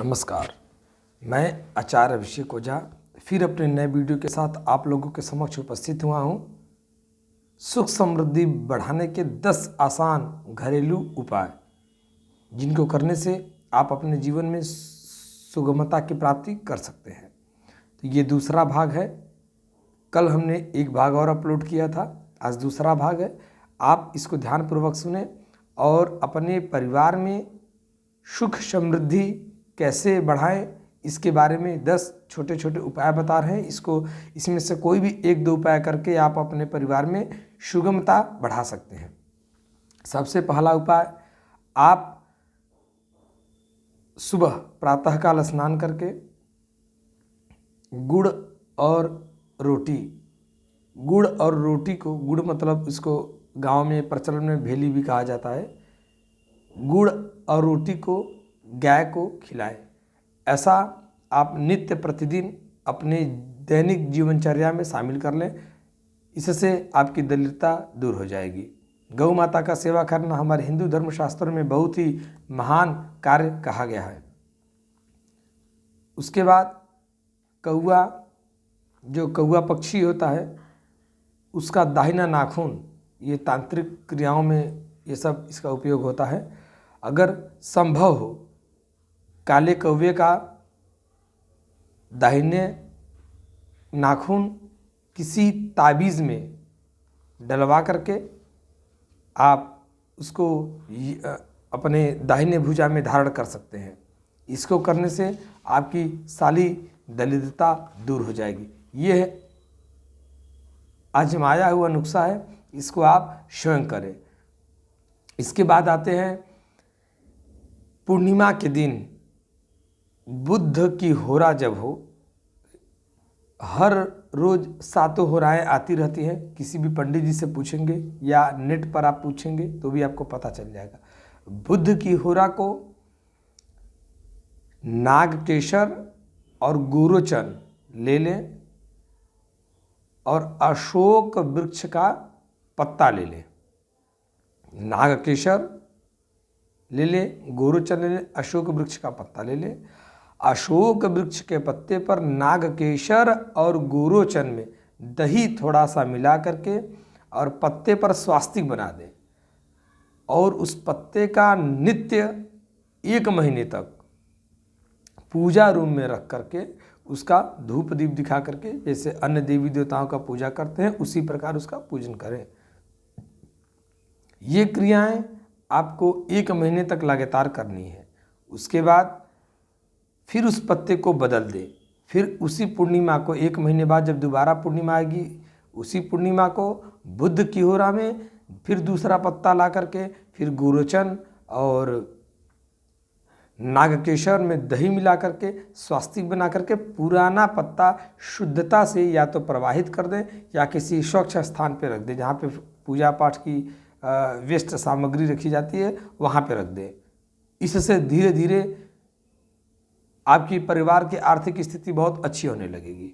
नमस्कार, मैं आचार्य अभिषेक ओझा फिर अपने नए वीडियो के साथ आप लोगों के समक्ष उपस्थित हुआ हूँ। सुख समृद्धि बढ़ाने के 10 आसान घरेलू उपाय जिनको करने से आप अपने जीवन में सुगमता की प्राप्ति कर सकते हैं। तो ये दूसरा भाग है। कल हमने एक भाग और अपलोड किया था, आज दूसरा भाग है। आप इसको ध्यानपूर्वक सुने और अपने परिवार में सुख समृद्धि कैसे बढ़ाएं इसके बारे में 10 छोटे छोटे उपाय बता रहे हैं। इसमें से कोई भी एक दो उपाय करके आप अपने परिवार में सुगमता बढ़ा सकते हैं। सबसे पहला उपाय, आप सुबह प्रातःकाल स्नान करके गुड़ और रोटी को, गुड़ मतलब इसको गांव में प्रचलन में भेली भी कहा जाता है, गुड़ और रोटी को गाय को खिलाएं। ऐसा आप नित्य प्रतिदिन अपने दैनिक जीवनचर्या में शामिल कर लें। इससे आपकी दरिद्रता दूर हो जाएगी। गौ माता का सेवा करना हमारे हिंदू धर्मशास्त्रों में बहुत ही महान कार्य कहा गया है। उसके बाद कौआ, जो कौआ पक्षी होता है, उसका दाहिना नाखून, ये तांत्रिक क्रियाओं में ये सब इसका उपयोग होता है। अगर संभव हो, काले कौवे का दाहिने नाखून किसी ताबीज़ में डलवा करके आप उसको अपने दाहिने भुजा में धारण कर सकते हैं। इसको करने से आपकी सारी दरिद्रता दूर हो जाएगी। ये आजमाया हुआ नुस्खा है, इसको आप स्वयं करें। इसके बाद आते हैं पूर्णिमा के दिन, बुध की होरा जब हो, हर रोज 7 होराएं आती रहती हैं। किसी भी पंडित जी से पूछेंगे या नेट पर आप पूछेंगे तो भी आपको पता चल जाएगा। बुध की होरा को नागकेशर और गुरोचन ले लें और अशोक वृक्ष का पत्ता ले लें। नागकेशर ले लें, गुरोचन ले लें, अशोक वृक्ष का पत्ता ले लें। अशोक वृक्ष के पत्ते पर नागकेशर और गुरोचन में दही थोड़ा सा मिला करके और पत्ते पर स्वास्तिक बना दें और उस पत्ते का नित्य 1 महीने तक पूजा रूम में रख करके उसका धूप दीप दिखा करके, जैसे अन्य देवी देवताओं का पूजा करते हैं उसी प्रकार उसका पूजन करें। ये क्रियाएं आपको 1 महीने तक लगातार करनी है। उसके बाद फिर उस पत्ते को बदल दें। फिर उसी पूर्णिमा को 1 महीने बाद जब दोबारा पूर्णिमा आएगी, उसी पूर्णिमा को बुध की होरा में फिर दूसरा पत्ता ला करके फिर गुरोचन और नागकेशर में दही मिला करके स्वास्तिक बना करके पुराना पत्ता शुद्धता से या तो प्रवाहित कर दें या किसी स्वच्छ स्थान पर रख दें, जहाँ पे पूजा पाठ की वेस्ट सामग्री रखी जाती है वहाँ पे रख दें। इससे धीरे धीरे आपकी परिवार की आर्थिक स्थिति बहुत अच्छी होने लगेगी।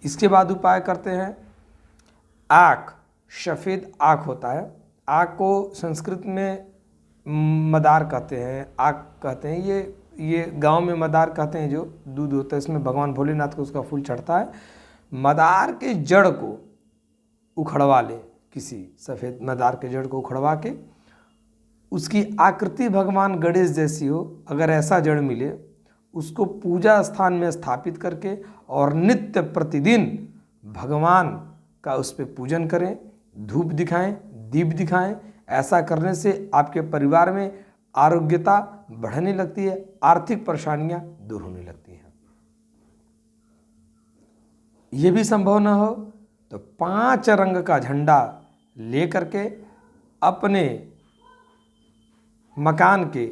इसके बाद उपाय करते हैं आँख, सफ़ेद आँख होता है। आँख को संस्कृत में मदार कहते हैं, आँख कहते हैं। ये गांव में मदार कहते हैं। जो दूध होता है इसमें भगवान भोलेनाथ को उसका फूल चढ़ता है। मदार के जड़ को उखड़वा लें, किसी सफ़ेद मदार के जड़ को उखड़वा के उसकी आकृति भगवान गणेश जैसी हो, अगर ऐसा जड़ मिले उसको पूजा स्थान में स्थापित करके और नित्य प्रतिदिन भगवान का उस पर पूजन करें, धूप दिखाएं, दीप दिखाएं। ऐसा करने से आपके परिवार में आरोग्यता बढ़ने लगती है, आर्थिक परेशानियां दूर होने लगती हैं। ये भी संभव न हो तो 5 रंग का झंडा ले करके अपने मकान के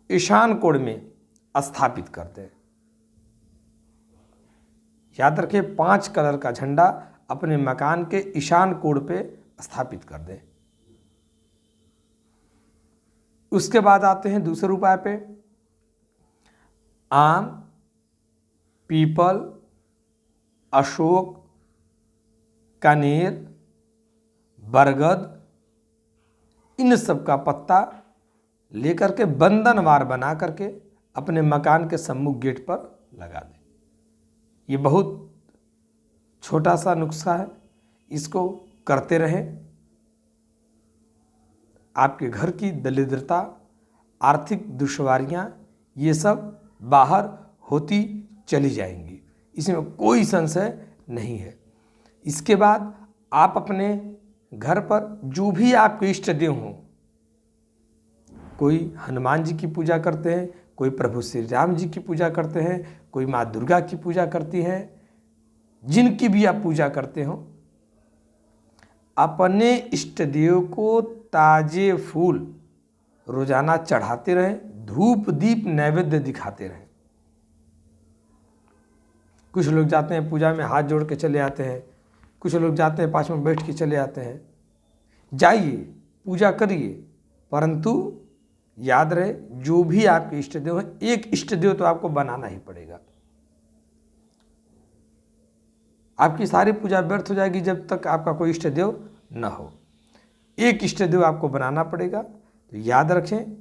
ईशान कोण में स्थापित करते हैं। याद रखें, 5 कलर का झंडा अपने मकान के ईशान कोण पे स्थापित कर दें। उसके बाद आते हैं दूसरे उपाय पे। आम, पीपल, अशोक, कनेर, बरगद, इन सब का पत्ता लेकर के बंधनवार बना करके अपने मकान के सम्मुख गेट पर लगा दें। ये बहुत छोटा सा नुस्खा है, इसको करते रहें। आपके घर की दरिद्रता, आर्थिक दुश्वारियां, ये सब बाहर होती चली जाएंगी, इसमें कोई संशय नहीं है। इसके बाद आप अपने घर पर जो भी आपके इष्ट देव हों, कोई हनुमान जी की पूजा करते हैं, कोई प्रभु श्री राम जी की पूजा करते हैं, कोई माँ दुर्गा की पूजा करती हैं, जिनकी भी आप पूजा करते हो, अपने इष्ट देव को ताजे फूल रोजाना चढ़ाते रहें, धूप दीप नैवेद्य दिखाते रहें। कुछ लोग जाते हैं पूजा में हाथ जोड़ के चले आते हैं, कुछ लोग जाते हैं 5 मिनट बैठ के चले आते हैं। जाइए, पूजा करिए, परंतु याद रहे जो भी आपके इष्ट देव हैं, एक इष्ट देव तो आपको बनाना ही पड़ेगा। आपकी सारी पूजा व्यर्थ हो जाएगी जब तक आपका कोई इष्ट देव न हो। एक इष्ट देव आपको बनाना पड़ेगा। तो याद रखें,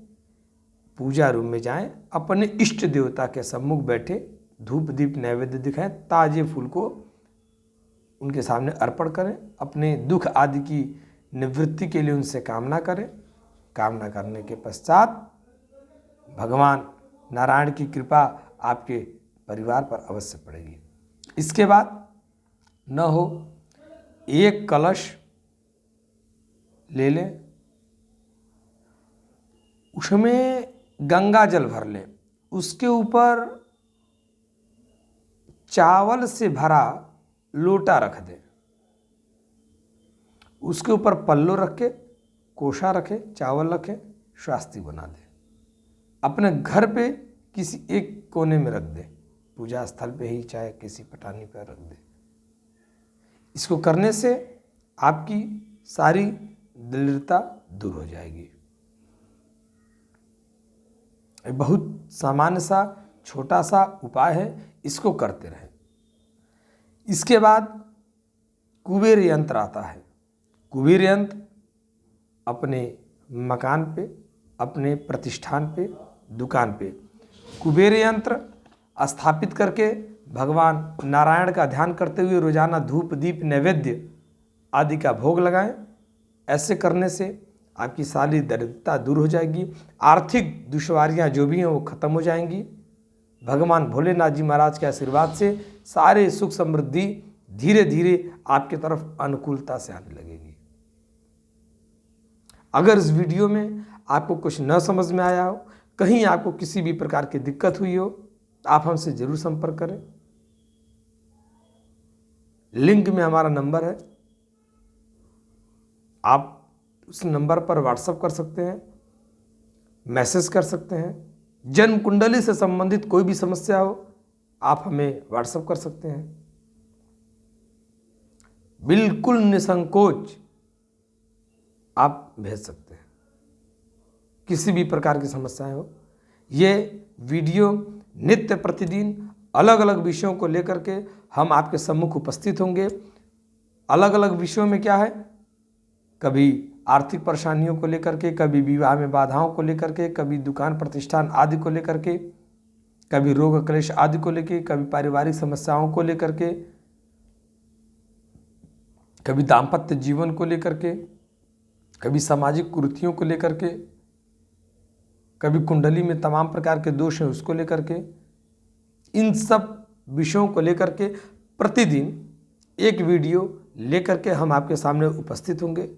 पूजा रूम में जाएं, अपने इष्ट देवता के सम्मुख बैठे, धूप दीप नैवेद्य दिखाएं, ताजे फूल को उनके सामने अर्पण करें, अपने दुख आदि की निवृत्ति के लिए उनसे कामना करें। कामना करने के पश्चात भगवान नारायण की कृपा आपके परिवार पर अवश्य पड़ेगी। इसके बाद न हो, एक कलश ले लें, उसमें गंगा जल भर लें, उसके ऊपर चावल से भरा लोटा रख दें, उसके ऊपर पल्लो रख के, कोशा रखें, चावल रखें, स्वास्तिक बना दें। अपने घर पे किसी एक कोने में रख दें, पूजा स्थल पे ही चाहे किसी पटानी पर रख दें। इसको करने से आपकी सारी दरिद्रता दूर हो जाएगी। बहुत सामान्य सा छोटा सा उपाय है, इसको करते रहें। इसके बाद कुबेर यंत्र आता है। कुबेर यंत्र अपने मकान पे, अपने प्रतिष्ठान पे, दुकान पे कुबेर यंत्र स्थापित करके भगवान नारायण का ध्यान करते हुए रोजाना धूप दीप नैवेद्य आदि का भोग लगाएं। ऐसे करने से आपकी सारी दरिद्रता दूर हो जाएगी, आर्थिक दुश्वारियां जो भी हैं वो खत्म हो जाएंगी। भगवान भोलेनाथ जी महाराज के आशीर्वाद से सारे सुख समृद्धि धीरे धीरे आपके तरफ अनुकूलता से आने लगेगी। अगर इस वीडियो में आपको कुछ न समझ में आया हो, कहीं आपको किसी भी प्रकार की दिक्कत हुई हो, तो आप हमसे जरूर संपर्क करें। लिंक में हमारा नंबर है, आप उस नंबर पर व्हाट्सएप कर सकते हैं, मैसेज कर सकते हैं। जन्म कुंडली से संबंधित कोई भी समस्या हो, आप हमें व्हाट्सएप कर सकते हैं। बिल्कुल निसंकोच आप भेज सकते हैं, किसी भी प्रकार की समस्याएं हो। ये वीडियो नित्य प्रतिदिन अलग अलग विषयों को लेकर के हम आपके सम्मुख उपस्थित होंगे। अलग अलग विषयों में क्या है, कभी आर्थिक परेशानियों को लेकर के, कभी विवाह में बाधाओं को लेकर के, कभी दुकान प्रतिष्ठान आदि को लेकर के, कभी रोग क्लेश आदि को लेकर, कभी पारिवारिक समस्याओं को लेकर के, कभी दाम्पत्य जीवन को लेकर के, कभी सामाजिक कुरीतियों को लेकर के, कभी कुंडली में तमाम प्रकार के दोष हैं उसको लेकर के। इन सब विषयों को लेकर के प्रतिदिन एक वीडियो लेकर के हम आपके सामने उपस्थित होंगे।